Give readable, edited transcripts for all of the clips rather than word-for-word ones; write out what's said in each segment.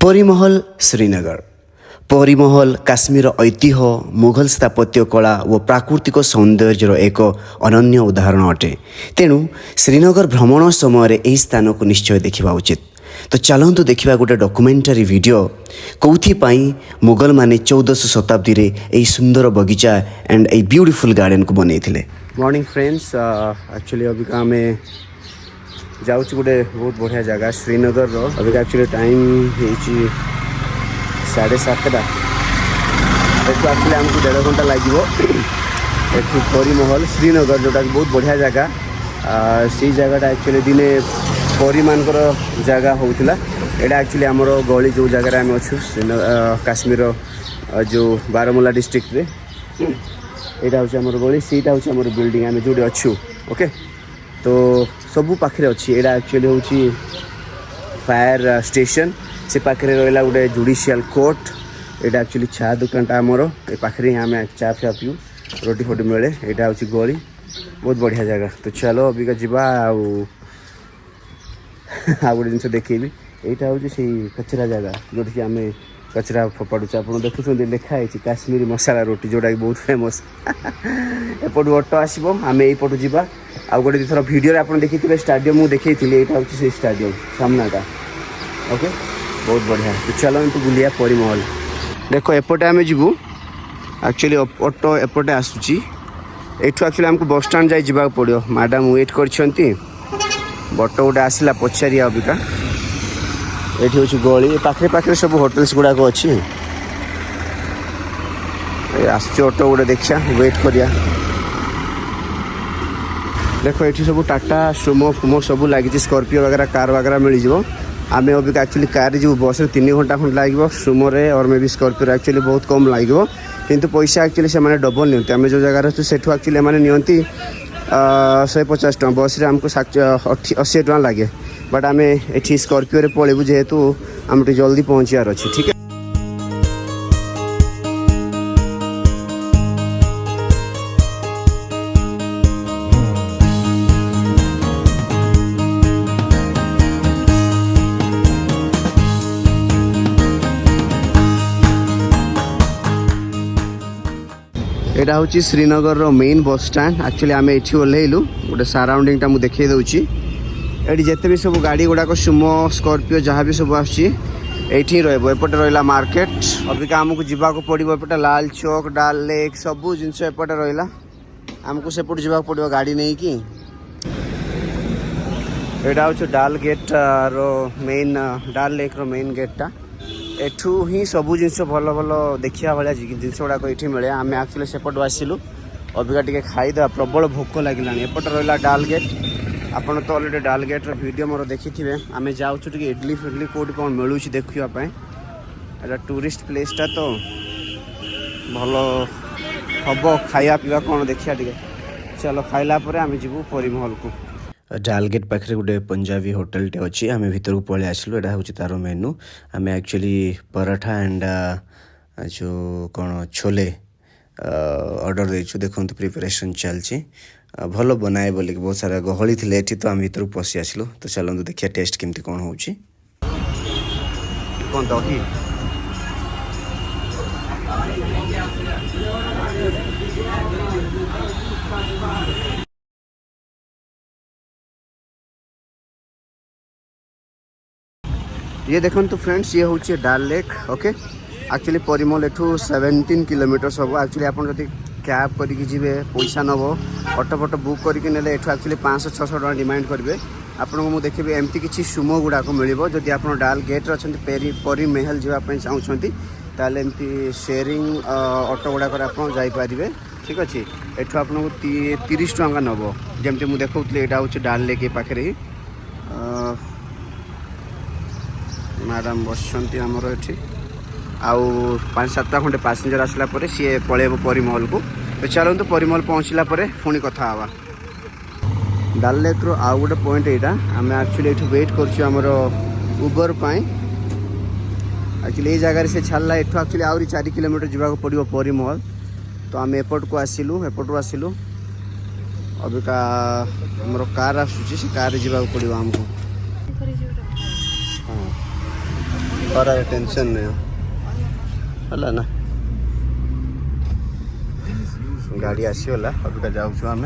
परिमहल श्रीनगर। परिमहल काश्मीर ऐतिह्य मुघल स्थापत्य कला और प्राकृतिक सौंदर्यर एक अनन्य उदाहरण अटे। तेणु श्रीनगर भ्रमण समय यही स्थान को निश्चय देखा उचित। तो चलतु देखा गोटे डॉक्यूमेंटरी वीडियो कौथिपाई मुगल माने 1400 शताब्दी रे यही सुंदर बगीचा एंड ए ब्यूटीफुल गार्डन को बनई थे। मॉर्निंग फ्रेंड्स, एक्चुअली अभी आम जाऊँ गोटे बहुत बढ़िया जगह श्रीनगर रो। अभी एक्चुअली टाइम हो 7:30। एठू एक्चुअली आमको 1.5 घंटा लगे। एठू परिमहल श्रीनगर जोटा कि बहुत बढ़िया जगह। सी जगहटा एक्चुअली दिने परी मानकर जगह होता। यहाँ एक्चुअली आमर गली जो जगार आम अच्छु काश्मीर जो बारामूला डिस्ट्रिक्ट रे यहाँ हूँ आमर गली, सीटा हूँ आमर बिल्डिंग आम जो अच्छु। ओके, तो सबू पाखे अच्छी। यहाँ एक्चुअली हूँ फायर स्टेशन, से पाखे रहा गोटे जुडिशियल कोर्ट। यहाँ एक्चुअली चा दुकानटा आमर ए पाखे आम चा फा पिऊ, रोटी फोटी मिले। यहाँ हूँ गली, बहुत बढ़िया जगह। तो चलो अबिका जीवा आउ गोटे जिन देखी। यहाँ हूँ से कचरा जगह जो कि आम कचरा फोपाड़ुचे। आप देखुं लिखाई काश्मीरी मसाला रोटी जोटा कि बहुत फेमस। एपटू ऑटो आसो, आम यपटू जा। आ गोटे दुथर भिडियो आप देखिए स्टाडियम मुझे देखी। यहाँ हूँ से स्टाडियम सामनाटा। ओके, बहुत बढ़िया। तो चलो तो बुलिया परिमहल। देखो एपटे आम जीवु। एक्चुअली ऑटो एपटे आसूची। एठू एक्चुअली आमको बस स्टाण्ड जाई जावाक पड़ो। मैडम वेट करछंती, बटो गोटे आसला पचारिया। अबिका ये हूँ गली, पाखे पाखे सब होटेल्स गुड़ाक अच्छी। आस ऑटो गोटे देखा, वेट करिया। देखो ये सब टाटा सुमो फुमो सब लगी। स्कॉर्पियो वगैरह कार वगैरह मिल जाव। आम अभी एक्चुअली कार जी बस 3 घंटा खंड लगे। सुमोरे और मे भी स्कॉर्पियो एक्चुअली बहुत कम लगे, किंतु पैसा एक्चुअली से डबल नियंती। आम जो जगार अच्छे सेठू एक्चुअली मैंने नियंती 150 टका। बस रे आमको 80 टका लगे। बट आम ये स्कॉर्पियो पलैबू जेहेतु आम जल्दी पहुँचार अच्छे। ठीक है। यहाँ हूँ श्रीनगर रो मेन बस स्टैंड। एक्चुअली आम ये ओह्लैलु। गोटे सराउंडिंगटा मुझे देखी दूसरी। ये जिते भी सब गाड़ी गुड़ाक सुमो स्कॉर्पियो जहाँ भी सब आसपटे रपटे रहा मार्केट। अबिका आमको जावाक पड़ो एपटे लाल चौक, डाल लेक सबू जिनस एपटे रहा। आमको सेपट जावाक पड़ो गाड़ी नहीं कि। यहाँ हूँ डाल गेट रो मेन, डाल लेक रो मेन गेटटा। एठू ही सबू जिनस भल भल देखा भाया जिनस गुड़ाक ये मिले। आम एक्चुअली सेपटू आसिलु। अबिका टे खाईदा, प्रबल भोक लगे। एपटे रहा डाल गेट। आपड़ तो अलरेडी डाल गेट वीडियो मोर देखी थे। आम जाऊँ इडली फिडली कौटी कौन मिलूँ देखापी। एटा टूरिस्ट प्लेसटा तो भल हम खाया पीवा कौन देखा टे। चलो खाइला आम जीवु परिमहल को। डाल गेट पाखे गोटे पंजाबी होटेल टे अच्छी। आम भीतर को पलि आसलु। यहाँ हूँ तार मेनू। आम एक्चुअली पराठा एंड जो कौन छोले ऑर्डर देचु। देखो प्रिपरेशन चलती भल बनाए बोलिक बहुत सारा गहली थे। ये तो आम भर पशि आसलु। तो चलते देखिए टेस्ट केमती कौन हो। दही ये देखो तो फ्रेंड्स, ये हूँ डाल लेक। ओके, एक्चुअली परिमहल एठू 17 किलोमीटर सब। एक्चुअली आप कैब करके जी पैसा नब ऑटो फटो बुक करके नेले एठू एक्चुअली 500-600 टका डिमांड करेंगे। आपको मुझे देखिए एमती किसी सुमो गुड़ाक मिल। जदि आप डाल गेट अच्छा परिमहल जावाई चाहते ताल एमती शेयरिंग ऑटो गुड़ाक जापारे। ठीक अच्छे। एठू आपको 30 टका नब। जमती मुझे देखी यहाँ हूँ डाल लेक पाखे ही मैडम बसंती आमर ये आउ 5-7 खंडे पैसेंजर आसला सी पलैब परिमहल को। तो चलते परिमहल पहुँचला पुणी कथा हवा। डाल लेक रो आउ गोटे पॉइंट यहाँ आम एक्चुअली ये वेट कर उबर पाई। एक्चुअली ये जगह से छाड़ा एठू एक्चुअली आहरी 4 किलोमीटर जावाक पड़ो परिमहल। तो आम एपट को आसिलु। एपटू आसिलु। अबिका आमर कार आसूची, से कार जावाक पड़ो आमको। खरा टेंशन नहीं है ना गाड़ी आसीगला अबिका जाऊँ आम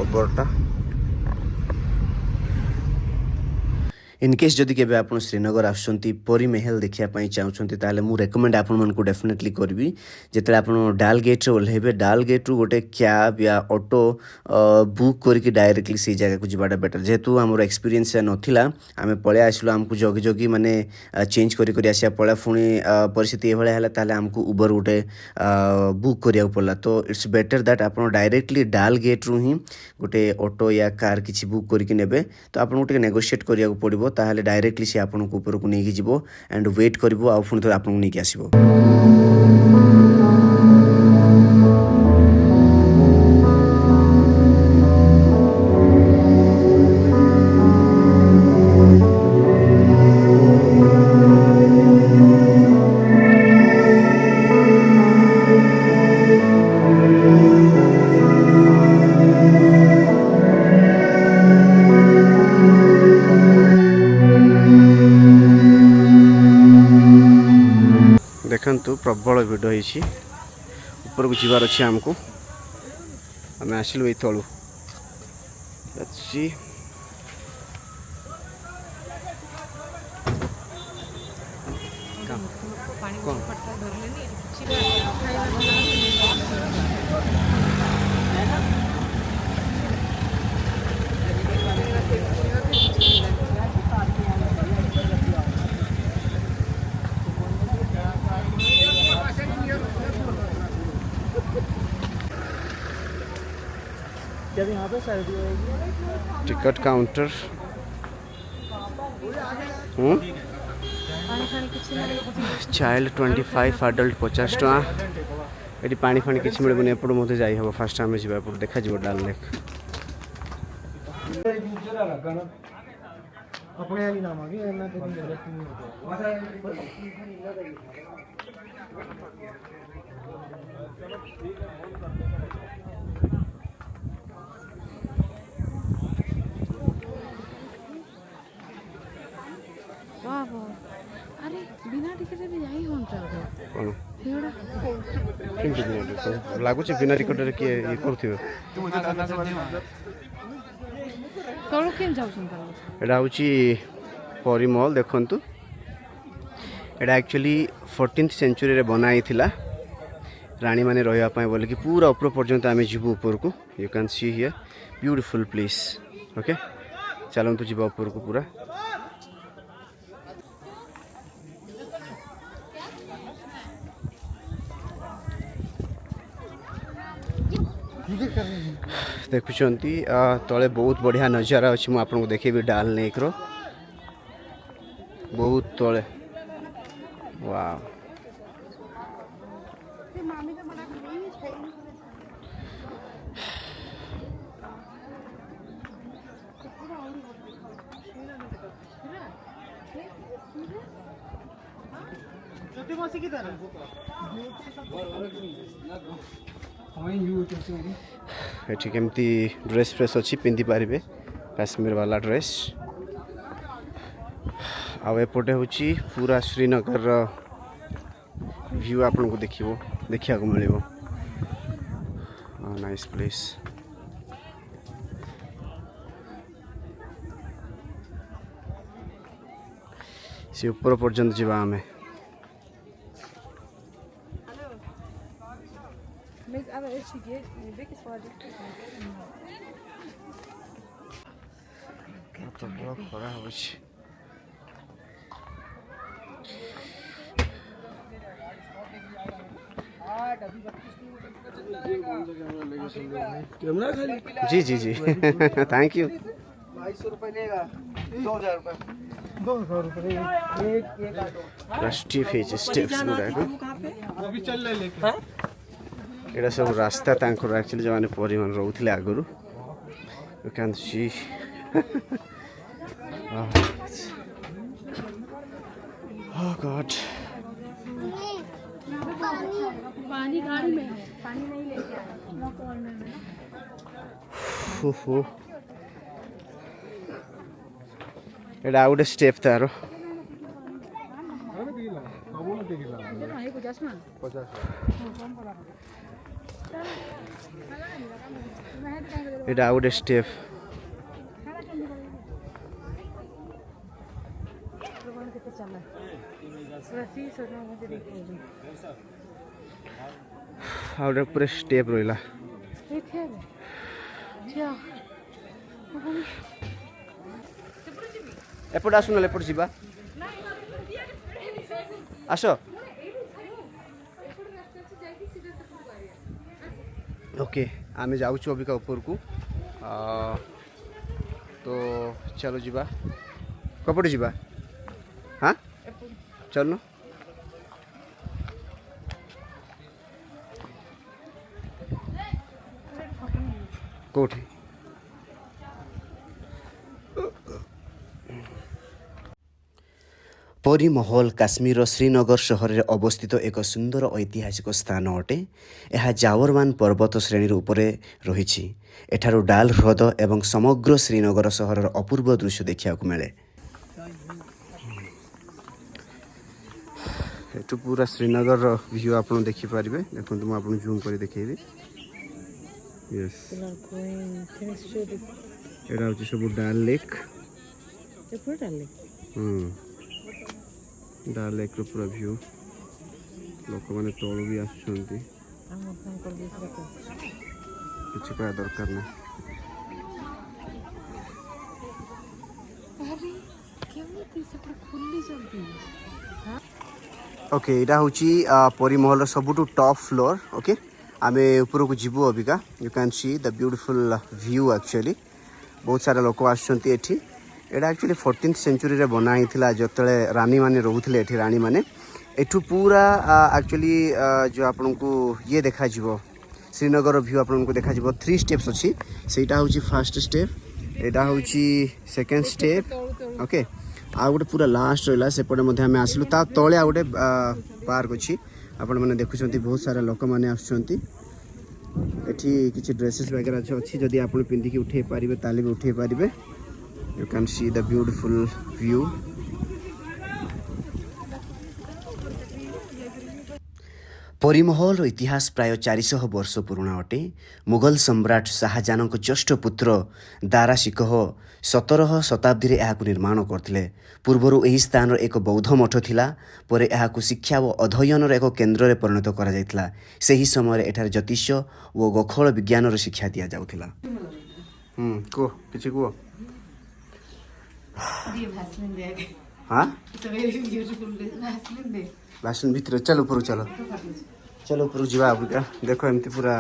ओबरटा इनकेस जदि केबे आपण श्रीनगर आसुचंती परी महल देखापी चाहूँगी ताले मु रेकमेंड आपण मानकु डेफिनेटली करी जिते आपण डाल गेट रे ओल्हेबे डाल गेट रु गोटे कैब या ऑटो बुक करके डायरेक्टली से जगह को जीवाटा बेटर जेहेतु आमर एक्सपीरियंस नथिला आमे पळे आसलु आमको जगी जगी माने चेंज करी आसिया पळे पुणी परिस्थिति एभळे हैला ताले आमको उबर गोटे बुक करिया पड़ला तो इट्स बेटर दैट आपण डायरेक्टली डाल गेट रु ही गोटे ऑटो या कार किछि बुक करके नेबे तो आपण गोटे नेगोशिएट करिया पड़िबो ताहले डायरेक्टली से आपन को ऊपर को नहीं जीवो एंड वेट करिवो आ पुणी तो आपन को नहीं आसीबो देखु प्रबल भिड़ होती ऊपर को जीवार अच्छे आमको आम आसलु ये तलू जब यहाँ पे सर्दी होगी टिकट काउंटर चाइल्ड 25 अडल्ट 50 टका ये पानी फानी किसी मिलबनी एपट मत जाई हम फास्ट आम जा देखा जी डाल लेक अपने नाम आ गया अरे बिना टिकट रे जाई होन कोन फेड़ा किंतु लागुच बिना टिकट रे के ये करथिबे करो केन जाउ सुन एडा होची परी मॉल देखंतु एडा एक्चुअली 14th सेंचुरी रे बनाई थिला रानी माने रहया पाए बोले कि पूरा ऊपर पर्यंत आमे जीवु ऊपर को you can see here beautiful place okay चलंतु जीवा ऊपर को पूरा देखुंती तले बहुत बढ़िया नजारा अच्छी मुझे आपको देखेबी डाल लेक रो बहुत तले वाह एठी केमती ड्रेस फ्रेस अच्छी पिंधि पारे काश्मीर वाला ड्रेस आउपटे हूँ पूरा श्रीनगर व्यू आपन को देखा मिल नाइस प्लेस से ऊपर पर्यंत जावा आमे तो बड़ा खरा हो जी जी जी थैंक यू 2200 रुपये लेगा 2000 रुपये 200 रुपये एक राष्ट्रीय फेज स्टेप्स गुड़ा अभी चल रहे लेके एटा सब रास्ता तांकर एक्चुअली जो माने परिवहन रहउथिले आगरु you can see oh god पानी गाड़ी में पानी नहीं लेके आया हो एटा आउट स्टेप तार एटा आउट स्टेप आउट पूरा स्टेप रहिला एपट आसु ना एपट जीवा आस ओके आमे जाऊँ अबिका ऊपर को तो चलो जीवा कपड़े जीवा हाँ चलो कोठी परिमहल काश्मीर श्रीनगर सहर में अवस्थित एक सुंदर ऐतिहासिक स्थान अटे। यह जावरमान पर्वत श्रेणी उपरे रही एठारू डाल ह्रद एवं समग्र श्रीनगर सहर अपूर्व दृश्य देखा मिले। एटू पूरा श्रीनगर व्यू आप देखिपारे देखो मुझे आपको जूम कर देखेबी। यस एटा हूँ सब डाल लेक डाल लेक पूरा व्यू लोक मैंने तलू भी आसुंती किसी कह दरकार ना ओके यहाँ हूँ परिमहल सबुठु टॉप फ्लोर ओके आमे ऊपर को जीवु अबिका you can see the beautiful view actually बहुत सारा लोक आसुंती एठी एटा एक्चुअली 14th सेंचुरी रे बनाई थिला जतले रानी माने रहउथिले एठी रानी माने एठू पूरा एक्चुअली जो आपन को ये देखा जीवो श्रीनगर व्यू आपन को देखा जीवो 3 स्टेप्स अछि सेटा होची फर्स्ट स्टेप एटा होची सेकंड स्टेप ओके आ गोटे पूरा लास्ट रहिला सेपटे मध्ये हमें आसलु ता तळे आ गोटे पार्क अछि आपण माने देखुछंती बहुत सारा लोक माने आछंती एठी किछि ड्रेसेस वगैरह अछि जदी आपण पिंदी के उठे पारिबे ताले भी उठे पारिबे you can see the beautiful view परिमहल इतिहास प्राय 400 वर्ष पुराना अटे। मुगल सम्राट शाहजहां ज्येष्ठ पुत्र दारा शिकोह 17 शताब्दी में यह निर्माण करते। पूर्वर यही स्थान एक बौद्ध मठ थिला पर यह शिक्षा और अध्ययन एक केन्द्र में परिणत करा जायतिला। सही समय एठार ज्योतिष और गोखल विज्ञान शिक्षा दि जाउथिला। को किछि को हाँ भाषण भीतर चलो ऊपर चलो चलो ऊपर जीवा अबिका देखो एमती पूरा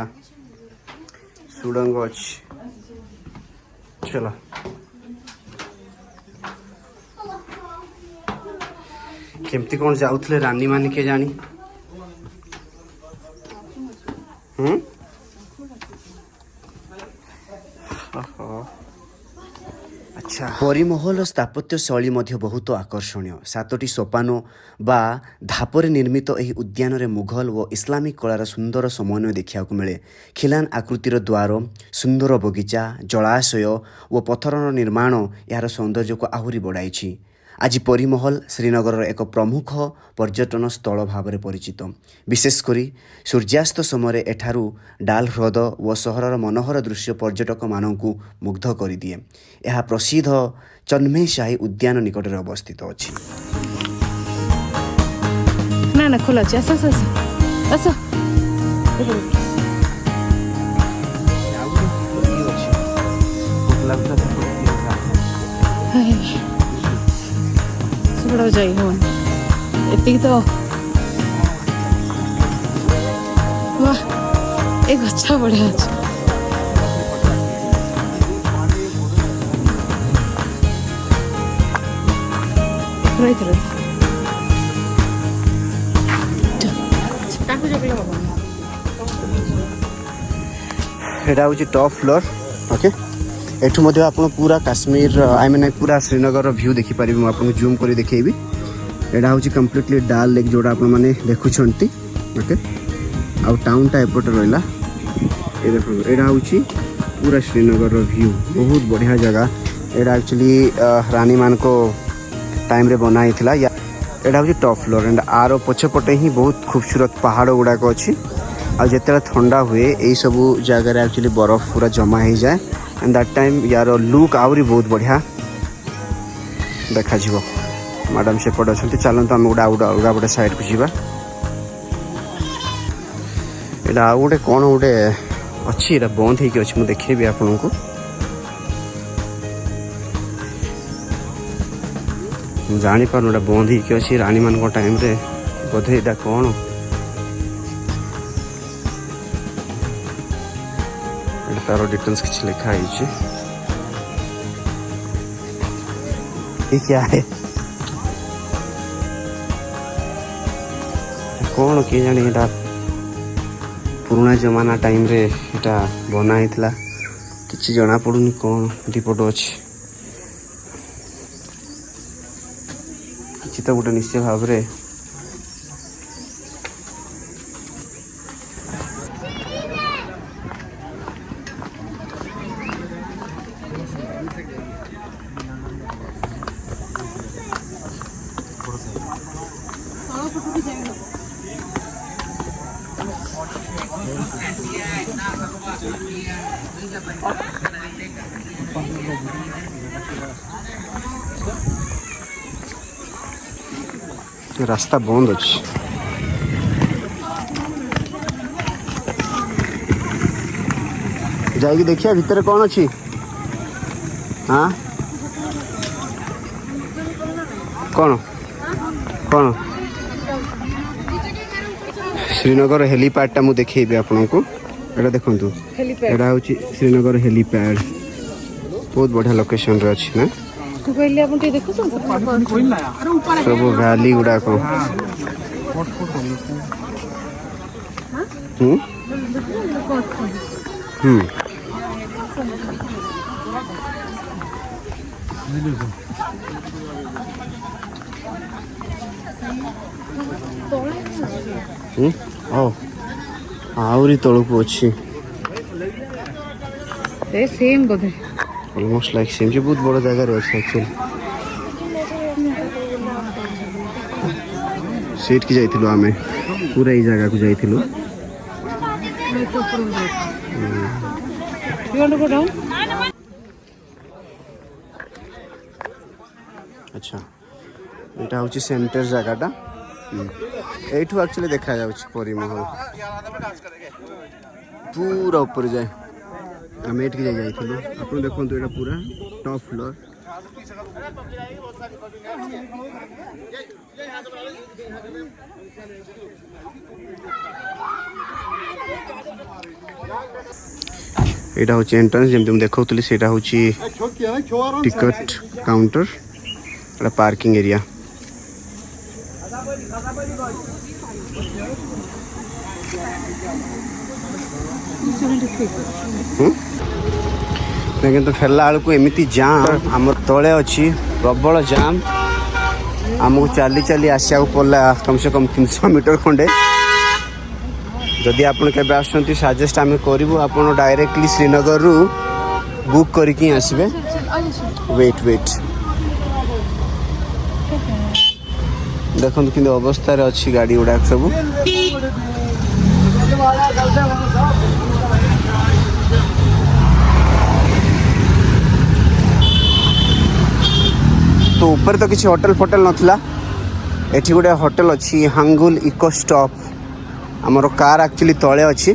सुडंग अछि चलो केमती कौन जाउथले रानी मानी के जानी अच्छा परिमहल स्थापत्य शैली मध्य बहुत आकर्षणीय 7टी सोपान बा धापरे निर्मित यह उद्यान रे मुघल और इस्लामिक कलार सुंदर समन्वय देखा मिले। खिलान आकृतिर द्वार सुंदर बगीचा जलाशय और पत्थर निर्माण यार सौंदर्य को आहरी बढ़ाई। आज परिमहल श्रीनगर एक प्रमुख पर्यटन स्थल भाव में परिचित। विशेषकर सूर्यास्त समय एठारू डाल ह्रद और सहरर मनोहर दृश्य पर्यटक मानक मुग्ध कर दिए। यह प्रसिद्ध चन्मय शाही उद्यान निकट में अवस्थित अछि। ना ना खोला अछि आस आस आस बड़ा जाई हो एति तो वाह एक अच्छा बढ़िया अछि राइट राइट एटा होची टॉप फ्लोर ओके एठू मध्य आपण पूरा काश्मीर आई मीन पूरा श्रीनगर व्यू देखि पारिबे। मैं आपको जूम करी देखेबी। एटा होची कंप्लीटली डाल लेक जोड़ा आपण माने देखुछंती ओके आ टाउन टा एपट रहला ए देखो एटा होची पूरा श्रीनगर व्यू बहुत बढ़िया जगह एटा एक्चुअली रानी मान को टाइम रे बना हिथिला या एटा होची टॉप फ्लोर एंड आरो पछपटे ही बहुत खूबसूरत पहाड़ गुड़ाक अच्छी आ जिते ठंडा हुए यही सब जगह एक्चुअली बरफ पूरा जमा हो जाए एंड दैट टाइम यार लुक आहरी बहुत बढ़िया देखा जीवो मैडम सेपट अच्छा चलते आम गोटे अलग गोटे साइड को जावा यहाँ आउ गोटे कौन गोटे अच्छी यहाँ बंद होगी अच्छी मुझे देखेबी आपन को जानी पार बंद होगी अच्छी रानी मान टाइम रे बोधे यहाँ कौन तार डिटेल्स किसी लिखा है क्या है कौन किए जानी एटा पुराना जमाना टाइम रे एटा बना हितला किछि जना पड़ुनी कौन दीपट अच्छी किछि तो गोटे निश्चय भाव रे रास्ता बंद अच्छी जाइए देखिए भितर कौन अच्छी हाँ कौन कौन श्रीनगर हेलीपैड टा मुझे देखेबी आपन को एटा देखंतु एटा होची श्रीनगर हेलीपैड बहुत बढ़िया लोकेशन रे अछि ना तू कहले अपन टे देखो सब वैली गुड़ा को आहरी तलू अच्छी सेम बोधे ऑलमोस्ट लाइक सेम जो बहुत बड़ा जगह रहे एक्चुअली सीट की जाइथिलु आमे पूरा ई जगह को जाइथिलु अच्छा एटा होची सेंटर जगहटा एठू एक्चुअली देखा जाउछ परिमहल पूरा ऊपर जाए आम एट के जाइथिलु आपन देखंतु एटा पूरा टॉप फ्लोर एटा होची एंट्रेंस जेम तुम देखौतली सेटा होची टिकट काउंटर एटा पार्किंग एरिया लेकिन तो फेरला बेलू को एमती जाम आम तले अच्छी प्रबल जाम आमको चली चली आसिया पड़ा कम से कम 300 मीटर खंडे जदि आपन केबे आसुंती सजेस्ट आम करूँ आप डायरेक्टली श्रीनगर रु बुक करके आसबे वेट वेट देखो कि अवस्था अच्छी गाड़ी गुड़ाक सब तो ऊपर तो किसी होटल फोटल नथला एठी गोटे होटल अच्छी हांगुल इको स्टॉप आमर कार एक्चुअली तले अच्छी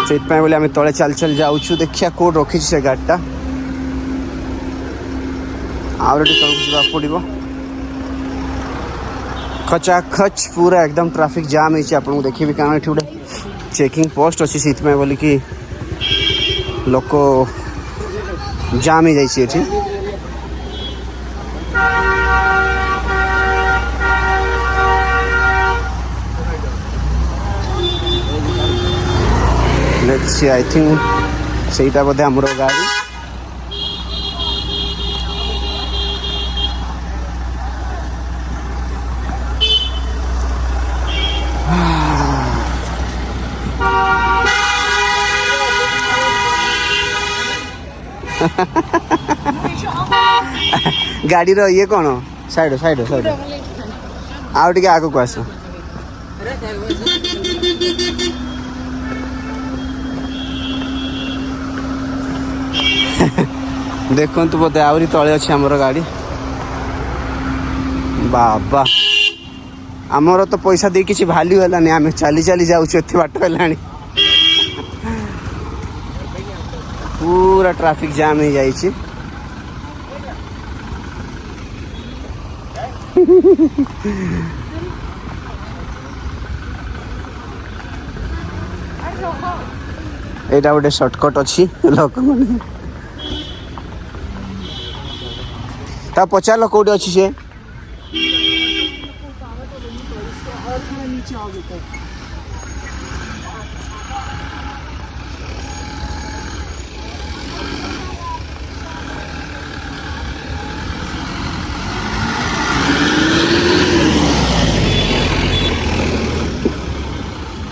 से बोले आम तले चल चल जाऊँ देखिया कोड रखी से गाड़ीटा आउट तक पड़ो खचाखच पूरा एकदम ट्रैफिक जाम हो देखिए कारण ये गोटे चेकिंग पोस्ट अच्छी से बोली कि लोक जाम हो जाए लेट्स सी आई थिंक सेटा बोधे हमरो गाड़ी ଗାଡ଼ିର ଇଏ କ'ଣ ସାଇଡ଼ ସାଇଡ଼ ସାଇଡ଼ ଆଉ ଟିକେ ଆଗକୁ ଆସ ଦେଖନ୍ତୁ ବୋଧେ ଆହୁରି ତଳେ ଅଛି ଆମର ଗାଡ଼ି ବାବା ଆମର ତ ପଇସା ଦେଇ କିଛି ଭାଲ୍ୟୁ ହେଲାନି ଆମେ ଚାଲି ଚାଲି ଯାଉଛୁ ଏତେ ବାଟ ହେଲାଣି पूरा ट्रैफिक जाम हो जाइए एटा गोटे शॉर्टकट अच्छी लोक मैंने पचार कौटे अच्छी से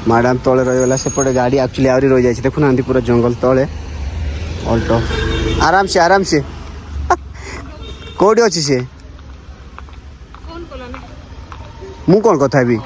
मैडम तले रहीगला सेपटे गाड़ी एक्चुअली आहरी रही जाए देखुना पूरा जंगल तले अल्टो आराम से कौटी अच्छी सी मु कौन कथा भी